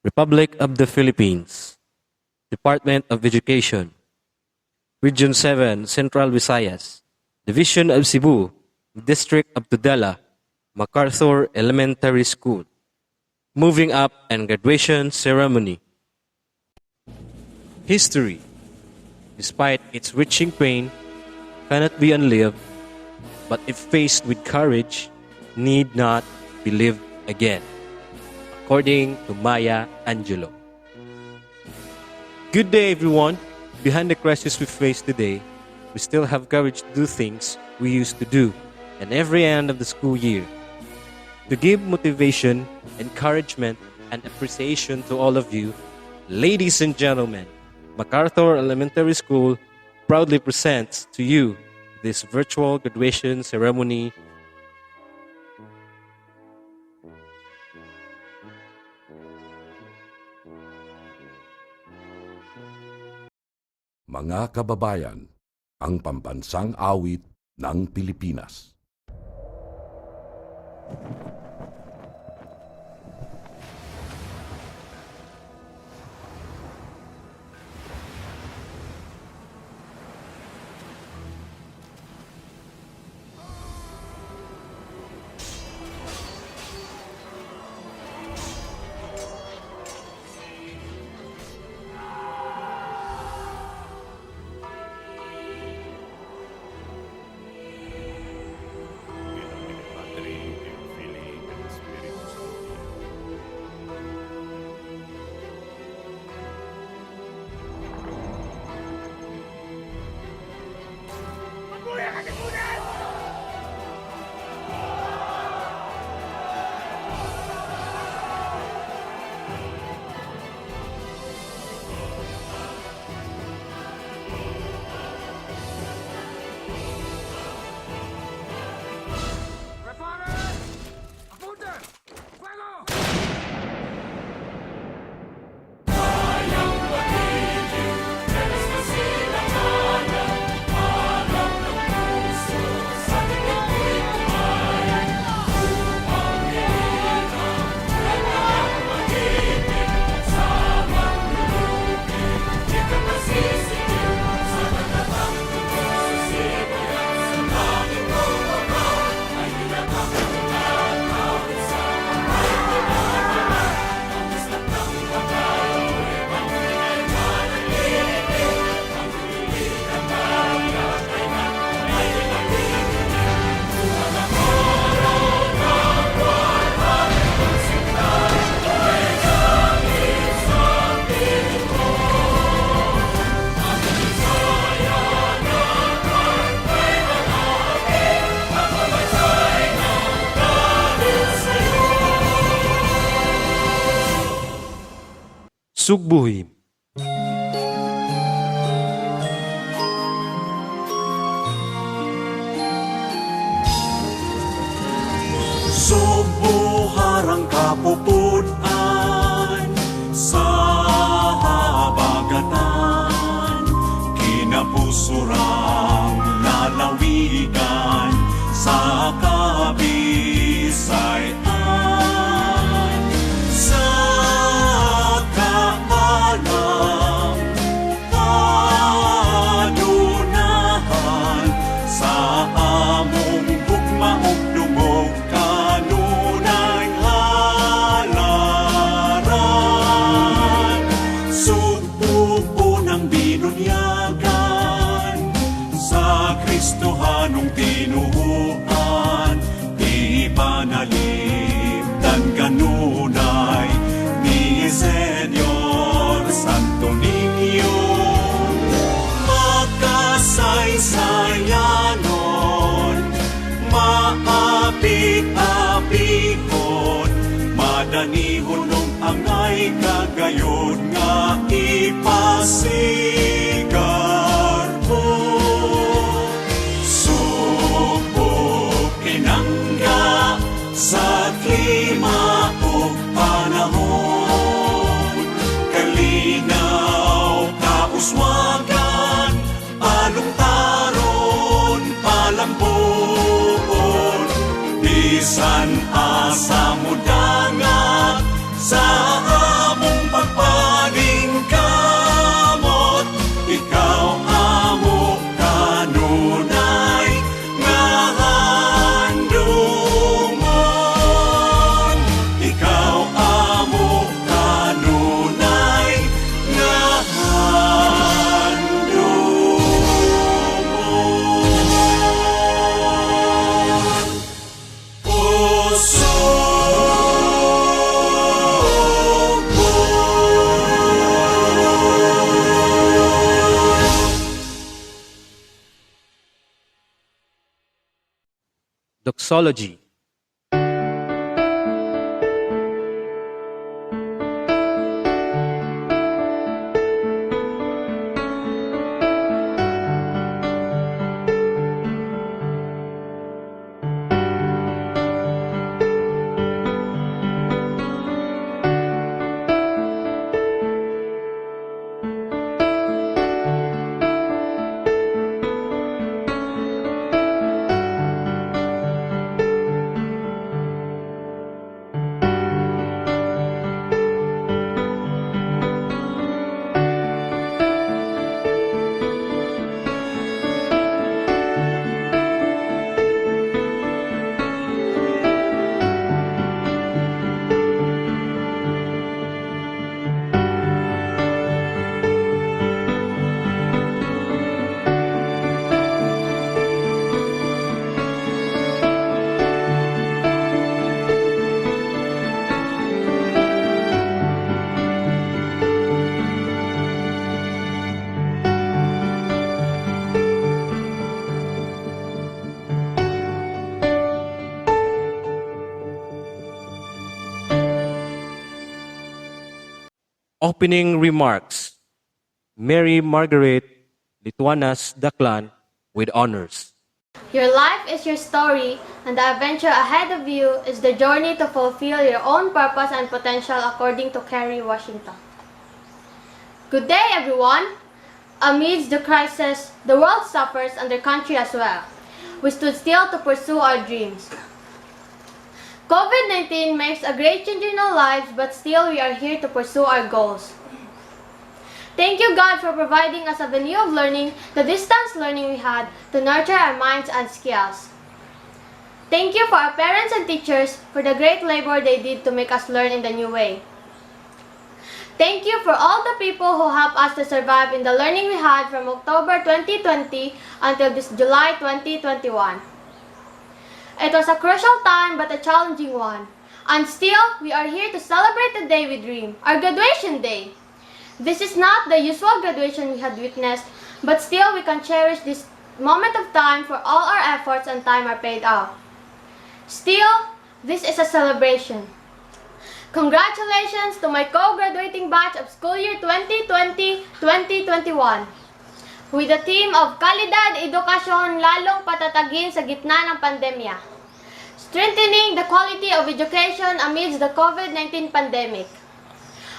Republic of the Philippines, Department of Education, Region 7, Central Visayas, Division of Cebu, District of Tudela, MacArthur Elementary School. Moving up and graduation ceremony. History, despite its reaching pain, cannot be unlived, but if faced with courage, need not be lived again. According to Maya Angelou. Good day, everyone. Behind the crisis we face today, we still have courage to do things we used to do at every end of the school year. To give motivation, encouragement, and appreciation to all of you, ladies and gentlemen, MacArthur Elementary School proudly presents to you this virtual graduation ceremony. Mga kababayan, ang pambansang awit ng Pilipinas. Sugbuhim. Sugbo harang kapupunan sa habagatan, kinapusurang lalawigan sa Kabisayan. Sa kaalam, kadunahan, sa among bugmaog dungog kanunay halaran. Sugpo po ng binunyagan sa Kristohanong tinuhuan, ipanalipdan kanunay ni Senyor Santo Niño. Makasaysayanon, maapi-apihon, madanihon nung angay kagayod nga ipasigar mo. Subok kinangga sa klima o panahon, kalinaw kauswagan, palungtaron, palambon, bisan asa mudangat sa among Doxology. Opening remarks. Mary Margaret Lituanas Daclan with honors. Your life is your story, and the adventure ahead of you is the journey to fulfill your own purpose and potential, according to Kerry Washington. Good day, everyone. Amidst the crisis, the world suffers and the country as well. We stood still to pursue our dreams. COVID-19 makes a great change in our lives, but still we are here to pursue our goals. Thank you, God, for providing us a venue of learning, the distance learning we had, to nurture our minds and skills. Thank you for our parents and teachers for the great labor they did to make us learn in the new way. Thank you for all the people who helped us to survive in the learning we had from October 2020 until this July 2021. It was a crucial time but a challenging one. And still, we are here to celebrate the day we dream, our graduation day. This is not the usual graduation we had witnessed, but still we can cherish this moment of time, for all our efforts and time are paid off. Still, this is a celebration. Congratulations to my co-graduating batch of school year 2020-2021. With the theme of Kalidad Edukasyon Lalong Patatagin sa Gitna ng Pandemya. Strengthening the quality of education amidst the COVID-19 pandemic.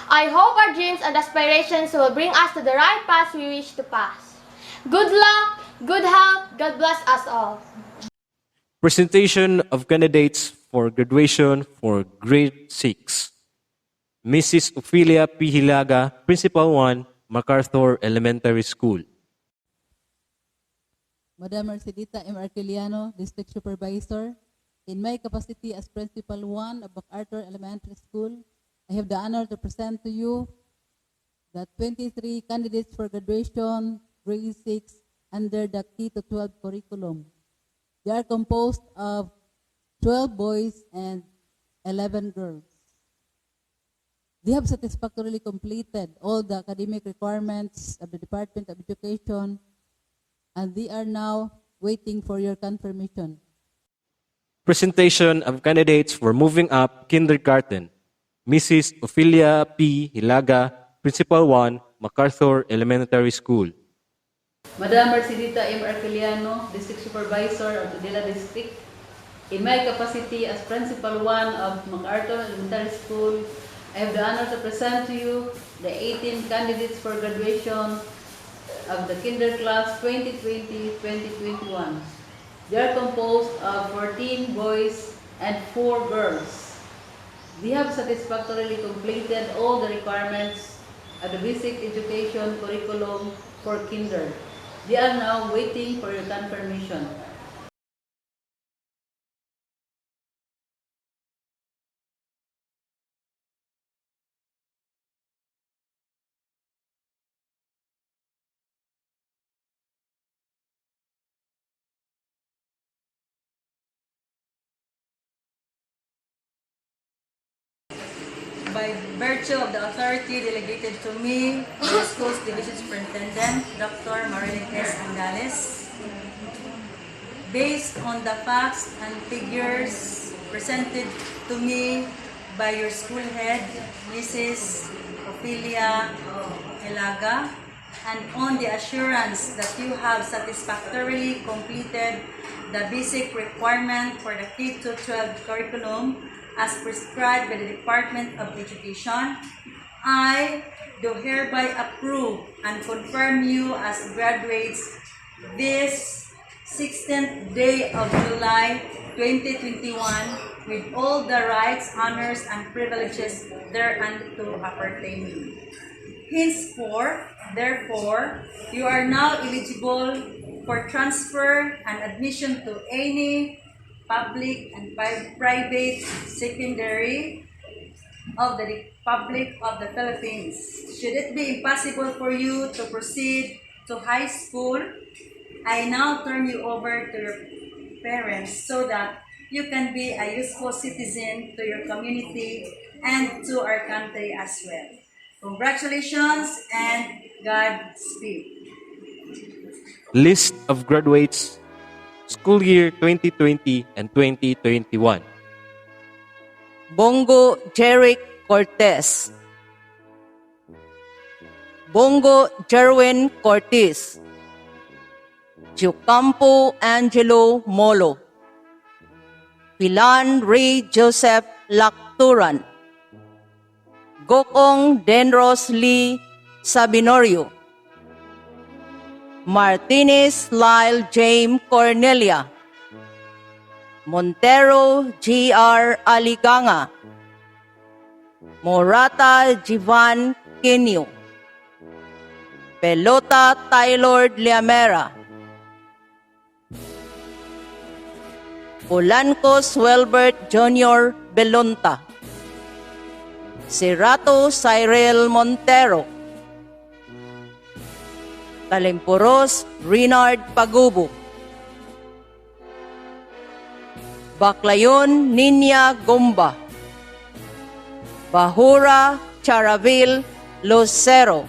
I hope our dreams and aspirations will bring us to the right path we wish to pass. Good luck, good health, God bless us all. Presentation of candidates for graduation for grade 6. Mrs. Ophelia P. Hilaga, Principal 1, MacArthur Elementary School. Madam Mercedita M. Arquiliano, District Supervisor. In my capacity as Principal 1 of MacArthur Elementary School, I have the honor to present to you the 23 candidates for graduation, grade 6, under the K-12 curriculum. They are composed of 12 boys and 11 girls. They have satisfactorily completed all the academic requirements of the Department of Education, and they are now waiting for your confirmation. Presentation of candidates for moving up kindergarten. Mrs. Ophelia P. Hilaga, Principal 1, MacArthur Elementary School. Madam Mercedita M. Arquiliano, District Supervisor of Tudela District. In my capacity as Principal 1 of MacArthur Elementary School, I have the honor to present to you the 18 candidates for graduation of the Kinder Class 2020-2021. They are composed of 14 boys and 4 girls. They have satisfactorily completed all the requirements of the basic education curriculum for Kinder. They are now waiting for your confirmation. By virtue of the authority delegated to me by the school's division superintendent, Dr. Marilyn S. Angales, based on the facts and figures presented to me by your school head, Mrs. Ophelia Elaga, and on the assurance that you have satisfactorily completed the basic requirement for the K-12 curriculum as prescribed by the Department of Education, I do hereby approve and confirm you as graduates this 16th day of July 2021 with all the rights, honors, and privileges thereunto appertaining. Henceforth, therefore, you are now eligible for transfer and admission to any public and private secondary of the Republic of the Philippines. Should it be impossible for you to proceed to high school, I now turn you over to your parents so that you can be a useful citizen to your community and to our country as well. Congratulations and Godspeed. List of graduates, school year 2020 and 2021. Bongo Jeric Cortez. Bongo Jerwin Cortez. Giocampo Angelo Molo. Pilan Ray Joseph Lacturan. Gokong Denros Lee Sabinorio. Martinez Lyle James Cornelia. Montero G.R. Aliganga. Morata Jivan Kenyo. Pelota Taylor Liamera. Olancos Welbert Jr. Belonta. Serato Cyril Montero. Talimpuros Renard Pagubo. Baclayon Ninya Gomba. Bahura Charavil Lucero.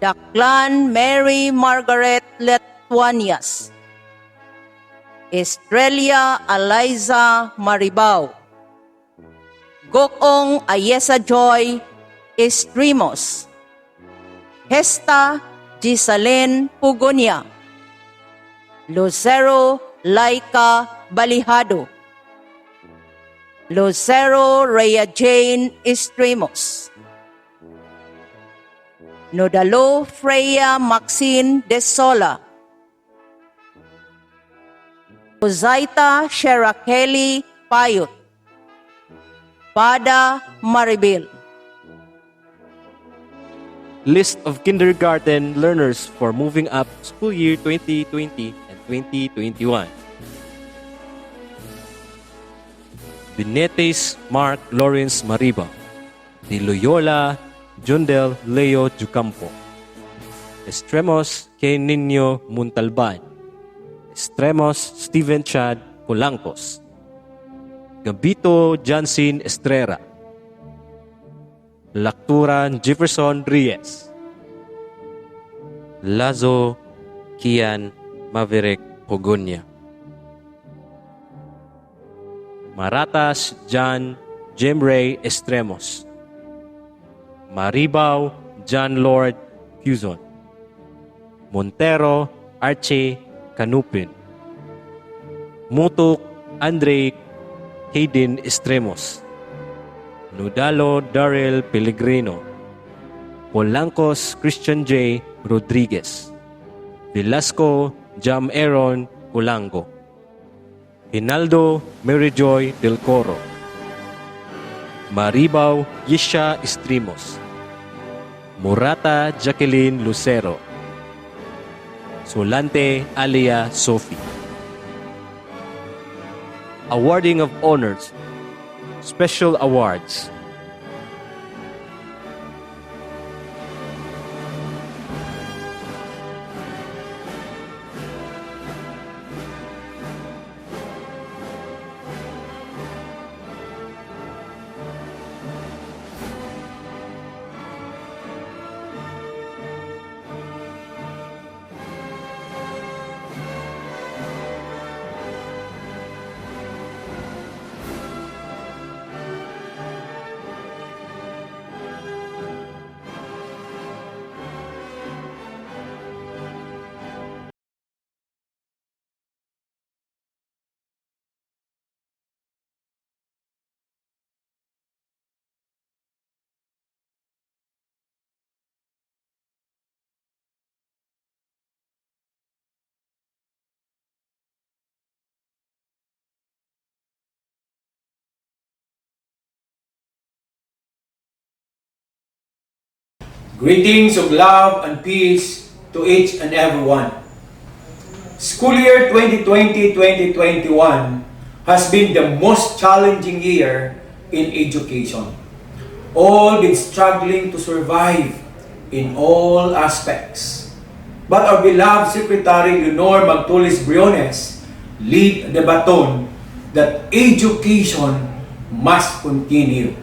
Daklan Mary Margaret Letuanias. Estrella Eliza Maribao. Gokong Ayesa Joy Estrimos. Hesta Gisalén Pugonia. Lucero Laika Balihado. Lucero Rhea Jane Estrimos. Nodalo Freya Maxine De Sola. Ozaita Sherakeli Payot. Pada Maribel. List of kindergarten learners for moving up school year 2020 and 2021. Binetes Mark Lawrence Mariba. De Loyola Jundel Leo Jucampo. Estremos K. Nino Muntalban. Estremos Steven Chad Polancos. Gabito Jansin Estrera. Lacturan Jefferson Reyes. Lazo Kian Maverick Pogonia. Maratas John Jemray Estremos. Maribao John Lord Cuzon. Montero Archie Canupin. Mutuk Andre Hayden Estremos. Nudalo Darrell Pellegrino. Polancos Christian J. Rodriguez. Velasco Jam Aaron Ulango. Hinaldo Maryjoy Del Coro. Maribao Yisha Estrimos. Murata Jacqueline Lucero. Solante Alia Sophie. Awarding of honors. Special awards. Greetings of love and peace to each and everyone. School year 2020-2021 has been the most challenging year in education. All been struggling to survive in all aspects. But our beloved Secretary Leonor Magtulis Briones lead the baton that education must continue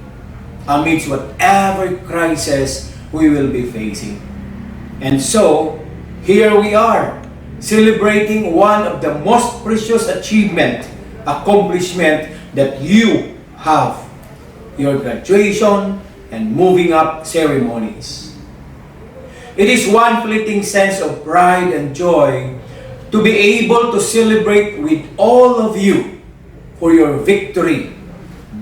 amidst whatever crisis we will be facing. And so, here we are, celebrating one of the most precious accomplishment that you have, your graduation and moving up ceremonies. It is one fleeting sense of pride and joy to be able to celebrate with all of you for your victory,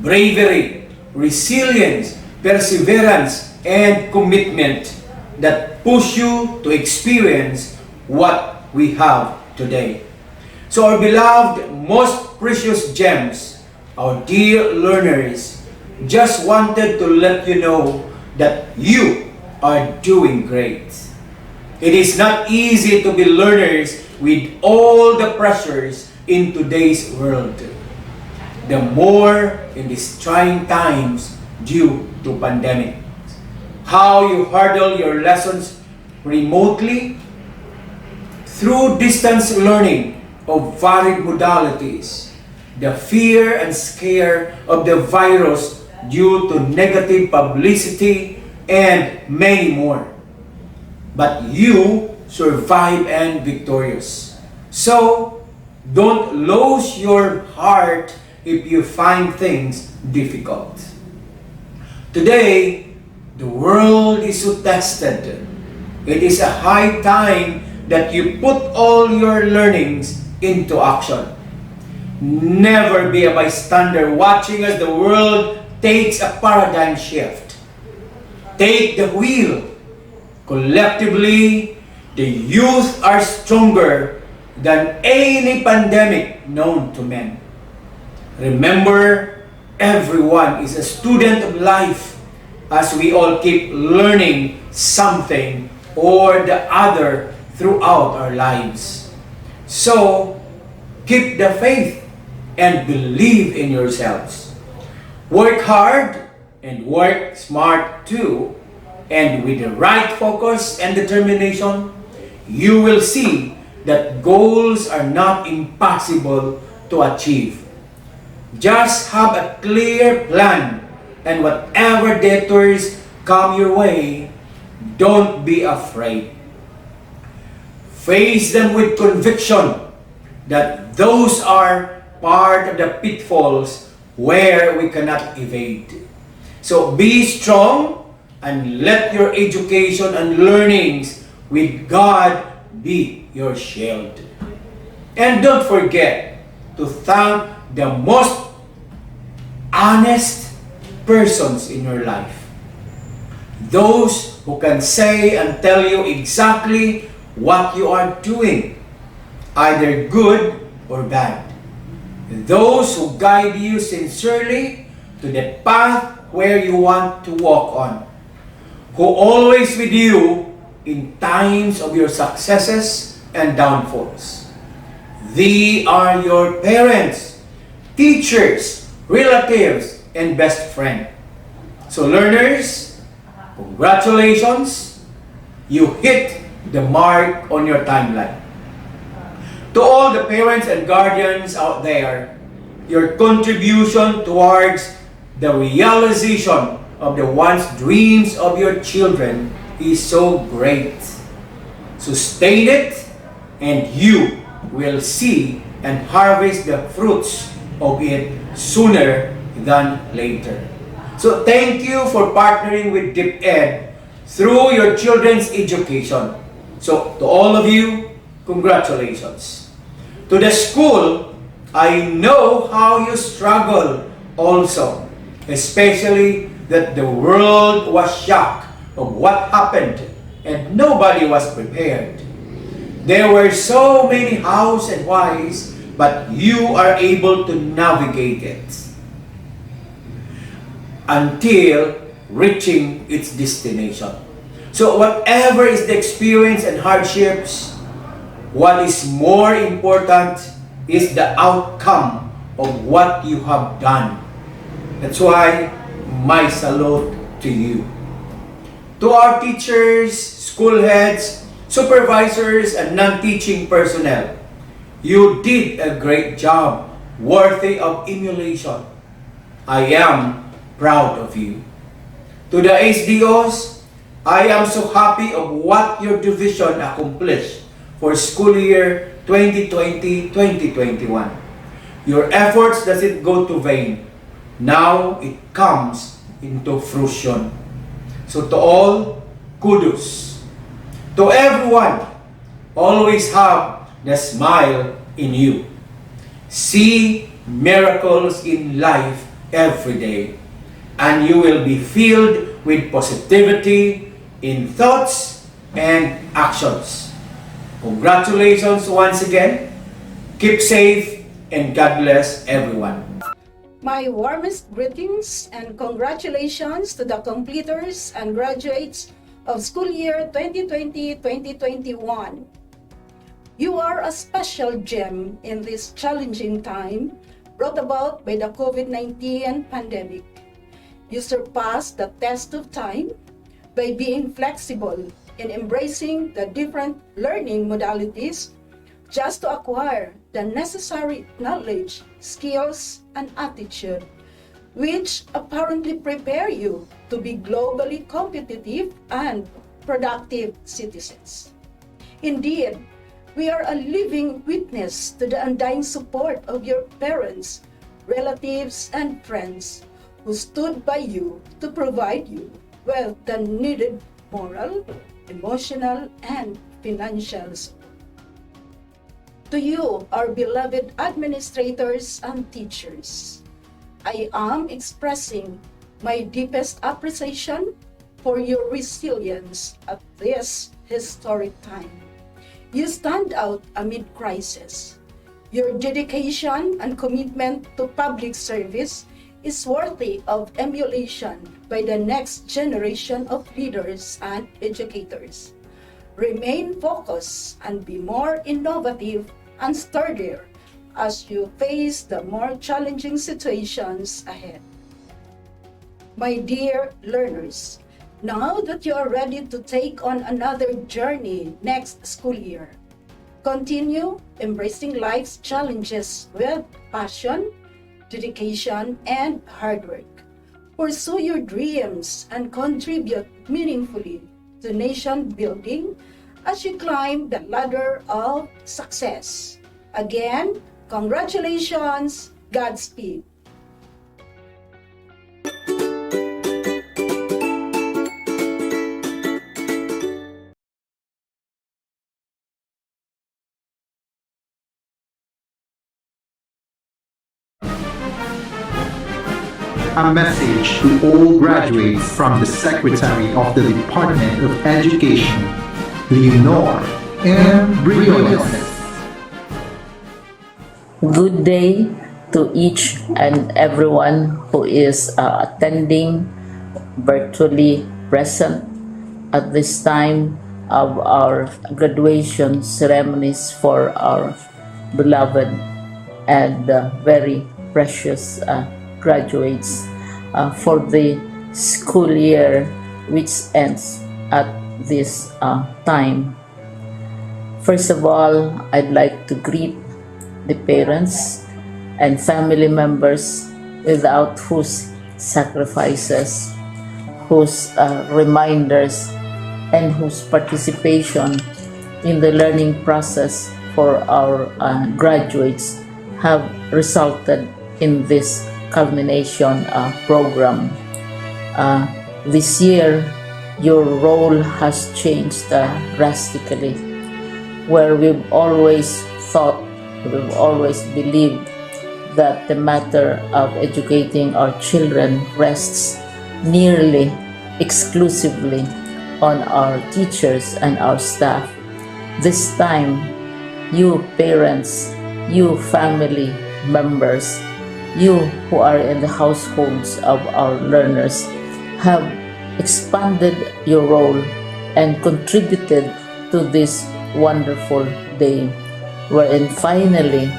bravery, resilience, perseverance, and commitment that push you to experience what we have today. So our beloved, most precious gems, our dear learners, just wanted to let you know that you are doing great. It is not easy to be learners with all the pressures in today's world. The more in these trying times due to pandemic. How you hurdle your lessons remotely through distance learning of varied modalities, the fear and scare of the virus due to negative publicity, and many more. But you survive and victorious. So, don't lose your heart if you find things difficult. Today, the world is so tested. It is a high time that you put all your learnings into action. Never be a bystander watching as the world takes a paradigm shift. Take the wheel. Collectively, the youth are stronger than any pandemic known to men. Remember, everyone is a student of life as we all keep learning something or the other throughout our lives. So, keep the faith and believe in yourselves. Work hard and work smart too, and with the right focus and determination, you will see that goals are not impossible to achieve. Just have a clear plan, and whatever detours come your way, don't be afraid. Face them with conviction that those are part of the pitfalls where we cannot evade. So be strong and let your education and learnings with God be your shield. And don't forget to thank the most honest persons in your life. Those who can say and tell you exactly what you are doing, either good or bad. Those who guide you sincerely to the path where you want to walk on. Who always with you in times of your successes and downfalls. They are your parents, teachers, relatives, and best friend. So learners, congratulations, you hit the mark on your timeline. To all the parents and guardians out there, your contribution towards the realization of the once dreams of your children is so great. Sustain it, and you will see and harvest the fruits of it sooner than later. So thank you for partnering with DepEd through your children's education. So to all of you, congratulations. To the school, I know how you struggle also, especially that the world was shocked of what happened and nobody was prepared. There were so many hows and whys, but you are able to navigate it until reaching its destination. So whatever is the experience and hardships, what is more important is the outcome of what you have done. That's why my salute to you. To our teachers, school heads, supervisors, and non-teaching personnel, you did a great job, worthy of emulation. I am proud of you. To the SDOs, I am so happy of what your division accomplished for school year 2020-2021. Your efforts doesn't go to vain. Now it comes into fruition. So to all, kudos. To everyone, always have the smile in you. See miracles in life every day, and you will be filled with positivity in thoughts and actions. Congratulations once again. Keep safe and God bless everyone. My warmest greetings and congratulations to the completers and graduates of school year 2020-2021. You are a special gem in this challenging time brought about by the COVID-19 pandemic. You surpassed the test of time by being flexible in embracing the different learning modalities just to acquire the necessary knowledge, skills, and attitude, which apparently prepare you to be globally competitive and productive citizens. Indeed, we are a living witness to the undying support of your parents, relatives, and friends who stood by you to provide you with the needed moral, emotional, and financial support. To you, our beloved administrators and teachers, I am expressing my deepest appreciation for your resilience at this historic time. You stand out amid crisis. Your dedication and commitment to public service is worthy of emulation by the next generation of leaders and educators. Remain focused and be more innovative and sturdier as you face the more challenging situations ahead. My dear learners, now that you are ready to take on another journey next school year, continue embracing life's challenges with passion, dedication, and hard work. Pursue your dreams and contribute meaningfully to nation building as you climb the ladder of success. Again, congratulations, Godspeed. A message to all graduates from the Secretary of the Department of Education, Leonor M. Briones. Good day to each and everyone who is attending virtually present at this time of our graduation ceremonies for our beloved and very precious graduates for the school year which ends at this time. First of all, I'd like to greet the parents and family members without whose sacrifices, whose reminders, and whose participation in the learning process for our graduates have resulted in this culmination program. This year, your role has changed drastically, where we've always thought, we've always believed that the matter of educating our children rests nearly exclusively on our teachers and our staff. This time, you parents, you family members, you who are in the households of our learners have expanded your role and contributed to this wonderful day, wherein finally,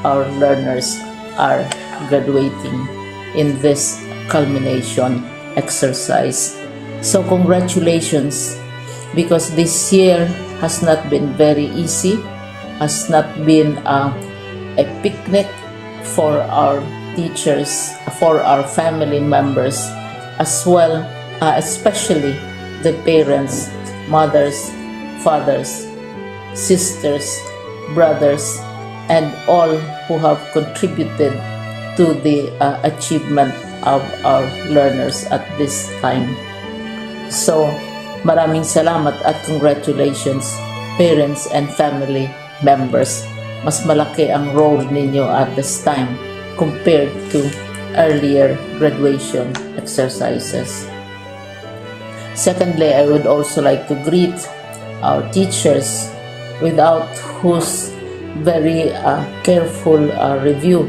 our learners are graduating in this culmination exercise. So congratulations, because this year has not been very easy, has not been a picnic for our teachers, for our family members, as well, especially the parents, mothers, fathers, sisters, brothers, and all who have contributed to the achievement of our learners at this time. So, maraming salamat at congratulations, parents and family members. Mas malaki ang role ninyo at this time compared to earlier graduation exercises. Secondly, I would also like to greet our teachers, without whose very careful review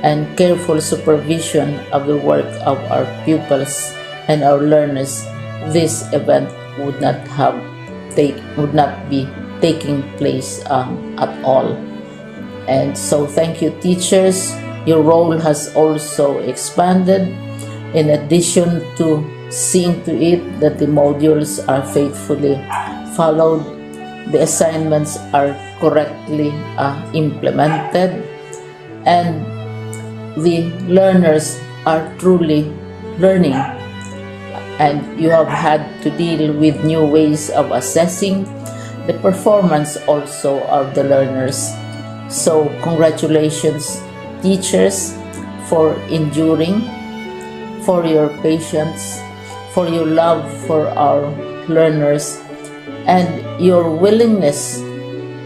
and careful supervision of the work of our pupils and our learners, this event would not be taking place at all. And so thank you, teachers. Your role has also expanded, in addition to seeing to it that the modules are faithfully followed, the assignments are correctly implemented, and the learners are truly learning. And you have had to deal with new ways of assessing the performance also of the learners. So congratulations, teachers, for enduring, for your patience, for your love for our learners, and your willingness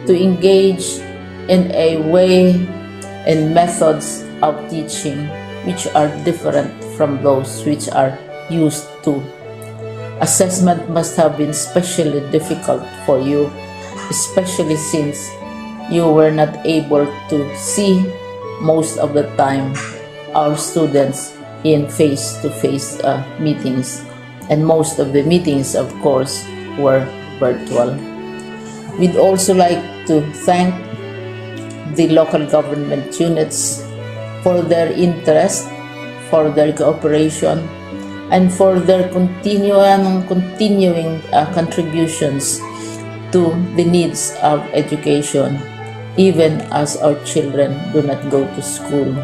to engage in a way and methods of teaching which are different from those which are used to. Assessment must have been especially difficult for you, especially since you were not able to see most of the time our students in face-to-face meetings, and most of the meetings, of course, were virtual. We'd also like to thank the local government units for their interest, for their cooperation, and for their continuing contributions to the needs of education, even as our children do not go to school.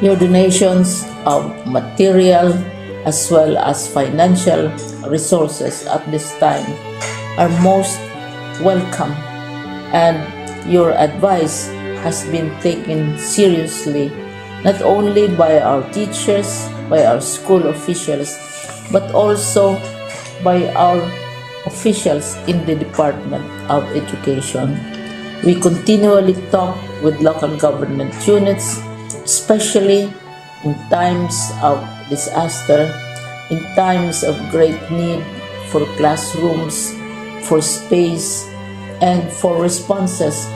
Your donations of material as well as financial resources at this time are most welcome, and your advice has been taken seriously not only by our teachers, by our school officials, but also by our officials in the Department of Education. We continually talk with local government units, especially in times of disaster, in times of great need for classrooms, for space, and for responses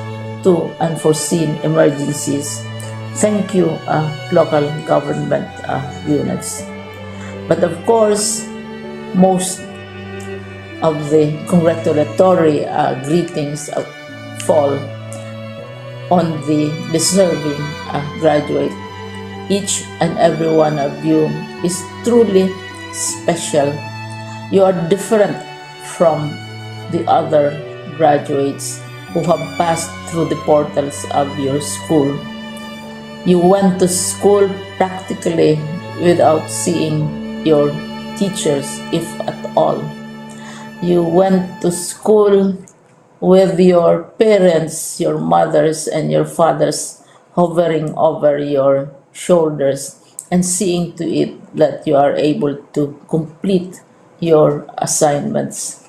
to unforeseen emergencies. Thank you, local government units. But of course, most of the congratulatory greetings fall on the deserving graduate. Each and every one of you is truly special. You are different from the other graduates who have passed through the portals of your school. You went to school practically without seeing your teachers, if at all. You went to school with your parents, your mothers, and your fathers hovering over your shoulders and seeing to it that you are able to complete your assignments.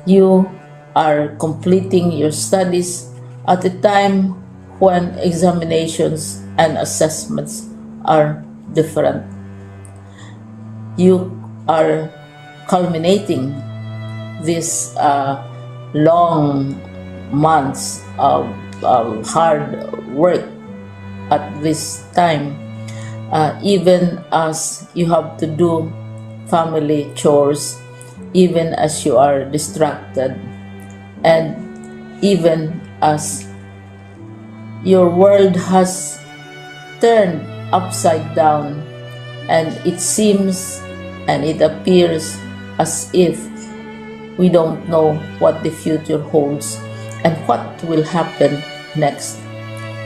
You are completing your studies at a time when examinations and assessments are different. You are culminating these long months of hard work at this time, even as you have to do family chores, even as you are distracted, and even as your world has turned upside down, and it seems and it appears as if we don't know what the future holds and what will happen next.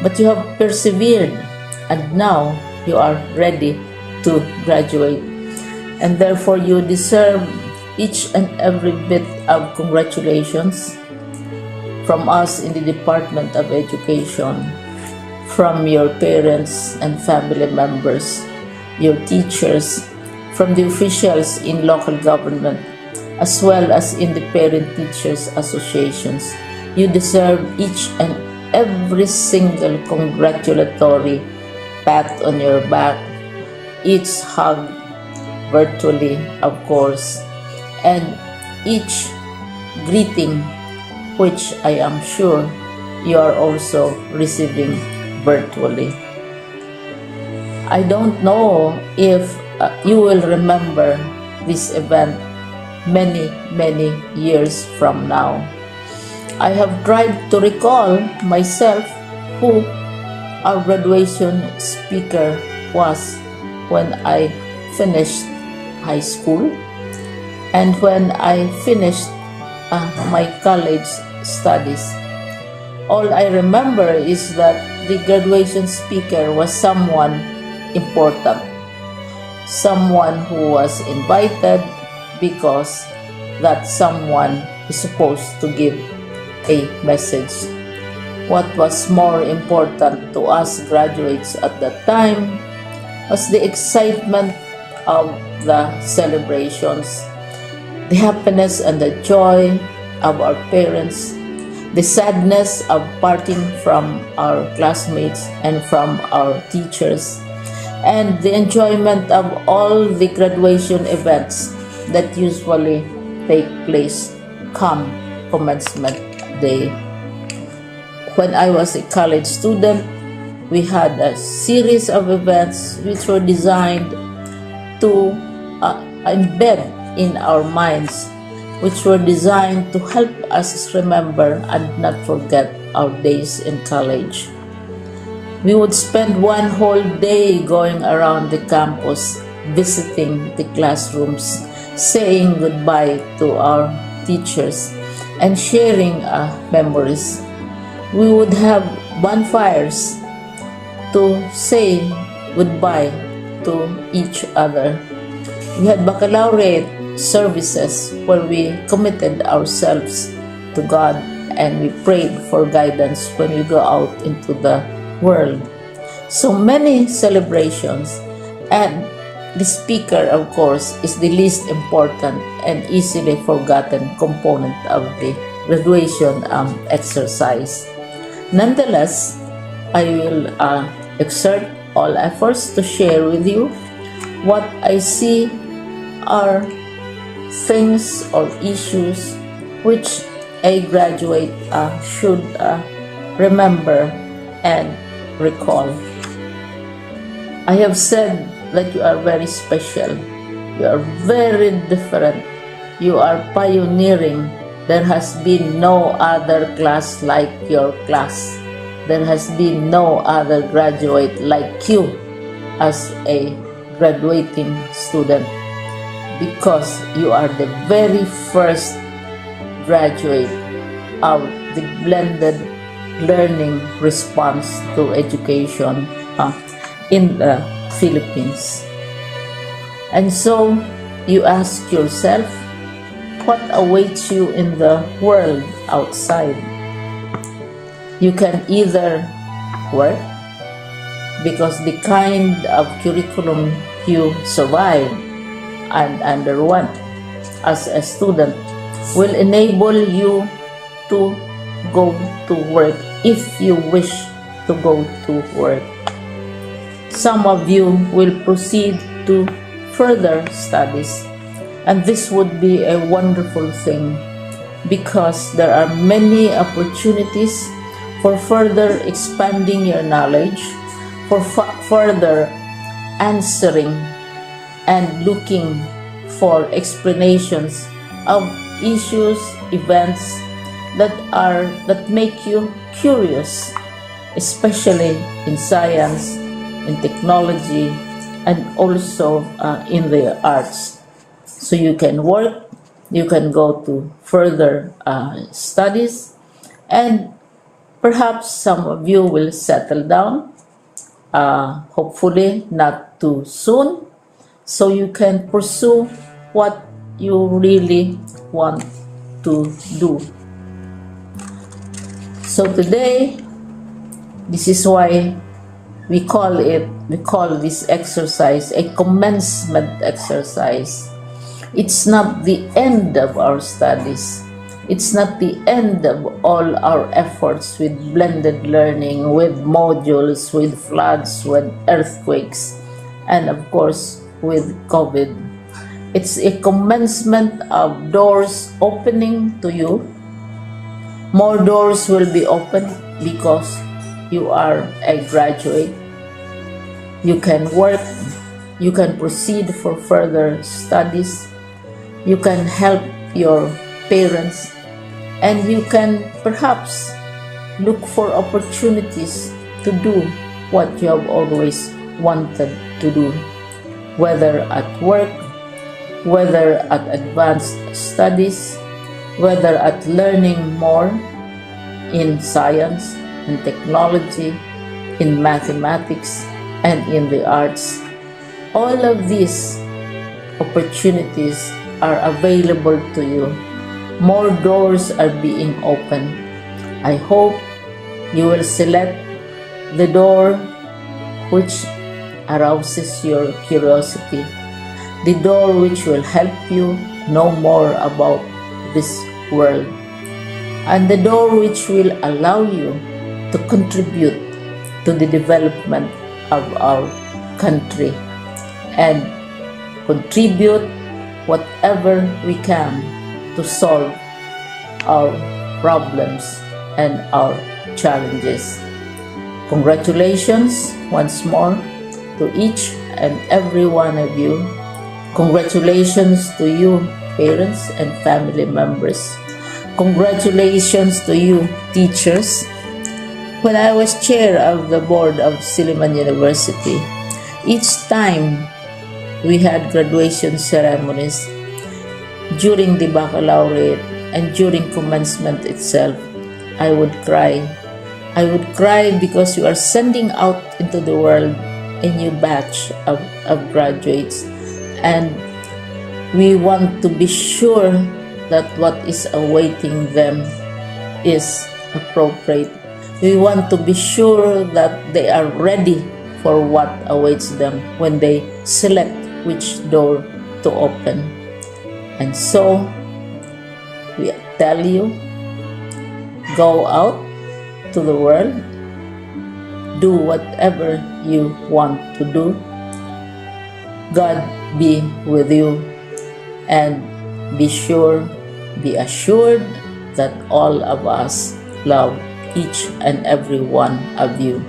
But you have persevered, and now you are ready to graduate. And therefore, you deserve each and every bit of congratulations from us in the Department of Education, from your parents and family members, your teachers, from the officials in local government, as well as in the Parent Teachers Associations. You deserve each and every single congratulatory pat on your back, each hug, virtually of course, and each greeting, which I am sure you are also receiving virtually. I don't know if you will remember this event many years from now. I have tried to recall myself who our graduation speaker was when I finished high school and when I finished my college studies. All I remember is that the graduation speaker was someone important, someone who was invited because that someone is supposed to give a message. What was more important to us graduates at that time was the excitement of the celebrations, the happiness and the joy of our parents, the sadness of parting from our classmates and from our teachers, and the enjoyment of all the graduation events that usually take place come commencement day. When I was a college student, we had a series of events which were designed to embed in our minds, which were designed to help us remember and not forget our days in college. We would spend one whole day going around the campus, visiting the classrooms, saying goodbye to our teachers, and sharing memories. We would have bonfires to say goodbye to each other. We had baccalaureate services where we committed ourselves to God and we prayed for guidance when we go out into the world. So many celebrations, and the speaker, of course, is the least important and easily forgotten component of the graduation exercise. Nonetheless, I will exert all efforts to share with you what I see are things or issues which a graduate should remember and recall. I have said that you are very special. You are very different. You are pioneering. There has been no other class like your class. There has been no other graduate like you as a graduating student, because you are the very first graduate of the blended learning response to education in the Philippines. And so you ask yourself, what awaits you in the world outside? You can either work, because the kind of curriculum you survive and underwent as a student will enable you to go to work if you wish to go to work. Some of you will proceed to further studies, and this would be a wonderful thing because there are many opportunities for further expanding your knowledge, for further answering and looking for explanations of issues, events that make you curious, especially in science, in technology, and also in the arts. So you can work, you can go to further studies, and perhaps some of you will settle down, hopefully not too soon, so you can pursue what you really want to do. So today, this is why we call this exercise a commencement exercise. It's not the end of our studies. It's not the end of all our efforts with blended learning, with modules, with floods, with earthquakes, and of course with COVID. It's a commencement of doors opening to you. More doors will be opened because you are a graduate. You can work, you can proceed for further studies, you can help your parents, and you can perhaps look for opportunities to do what you have always wanted to do, whether at work, whether at advanced studies, whether at learning more in science, in technology, in mathematics, and in the arts. All of these opportunities are available to you. More doors are being opened. I hope you will select the door which arouses your curiosity, the door which will help you know more about this world, and the door which will allow you to contribute to the development of our country and contribute whatever we can to solve our problems and our challenges. Congratulations once more to each and every one of you. Congratulations to you, parents and family members. Congratulations to you, teachers. When I was chair of the board of Silliman University, each time we had graduation ceremonies, during the baccalaureate and during commencement itself, I would cry. I would cry because you are sending out into the world a new batch of graduates, and we want to be sure that what is awaiting them is appropriate. We want to be sure that they are ready for what awaits them when they select which door to open. And so, we tell you, go out to the world, do whatever you want to do. God be with you, and be assured that all of us love each and every one of you.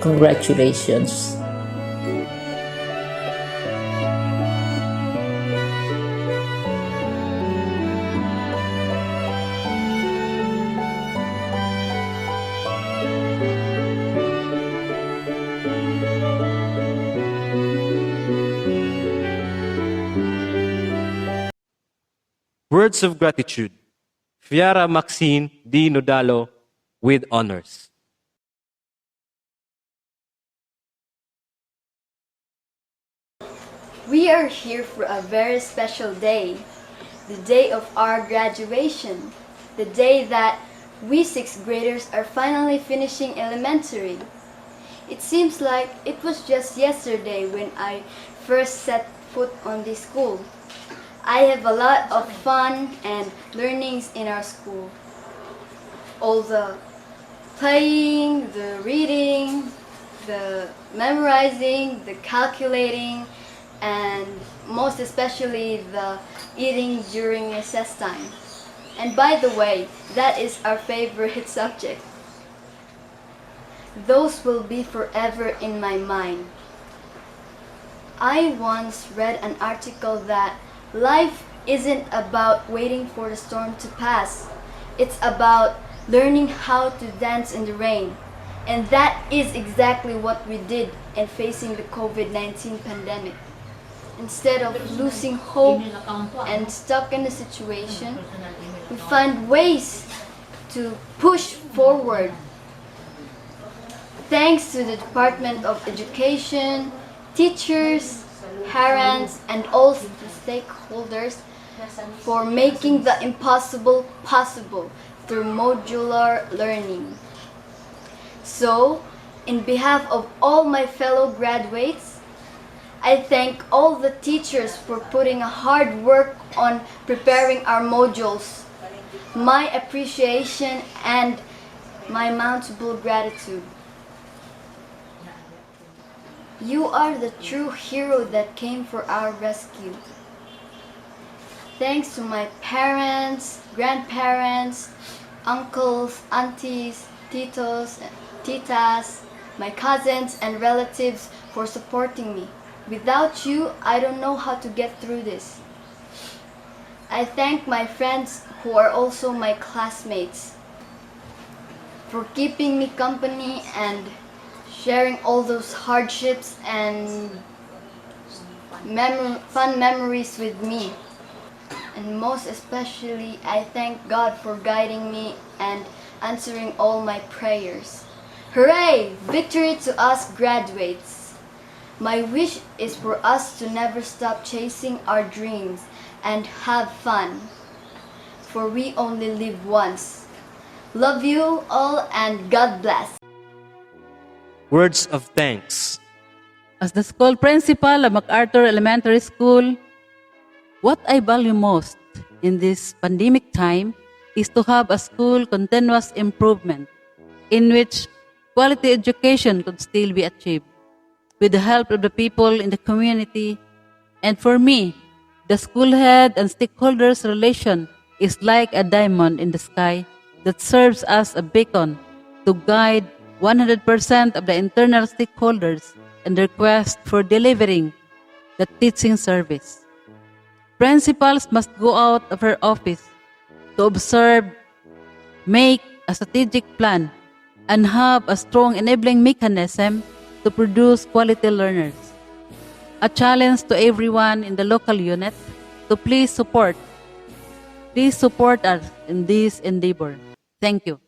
Congratulations. Words of gratitude. Fiara Maxine D. Nodalo with honors. We are here for a very special day, the day of our graduation, the day that we 6th graders are finally finishing elementary. It seems like it was just yesterday when I first set foot on this school. I have a lot of fun and learnings in our school. All the playing, the reading, the memorizing, the calculating, and most especially the eating during recess time. And by the way, that is our favorite subject. Those will be forever in my mind. I once read an article that Life isn't about waiting for the storm to pass. It's about learning how to dance in the rain. And that is exactly what we did in facing the COVID-19 pandemic. Instead of losing hope and stuck in the situation, we find ways to push forward. Thanks to the Department of Education, teachers, parents, and all the stakeholders for making the impossible possible through modular learning. So, in behalf of all my fellow graduates, I thank all the teachers for putting a hard work on preparing our modules. My appreciation and my mountable gratitude. You are the true hero that came for our rescue. Thanks to my parents, grandparents, uncles, aunties, titos, titas, my cousins and relatives for supporting me. Without you, I don't know how to get through this. I thank my friends who are also my classmates for keeping me company and sharing all those hardships and fun memories with me. And most especially, I thank God for guiding me and answering all my prayers. Hooray! Victory to us graduates! My wish is for us to never stop chasing our dreams and have fun, for we only live once. Love you all and God bless. Words of thanks. As the school principal of MacArthur Elementary School, what I value most in this pandemic time is to have a school continuous improvement in which quality education could still be achieved with the help of the people in the community. And for me, the school head and stakeholders relation is like a diamond in the sky that serves as a beacon to guide 100% of the internal stakeholders in their quest for delivering the teaching service. Principals must go out of her office to observe, make a strategic plan, and have a strong enabling mechanism to produce quality learners. A challenge to everyone in the local unit to please support us in this endeavor. Thank you.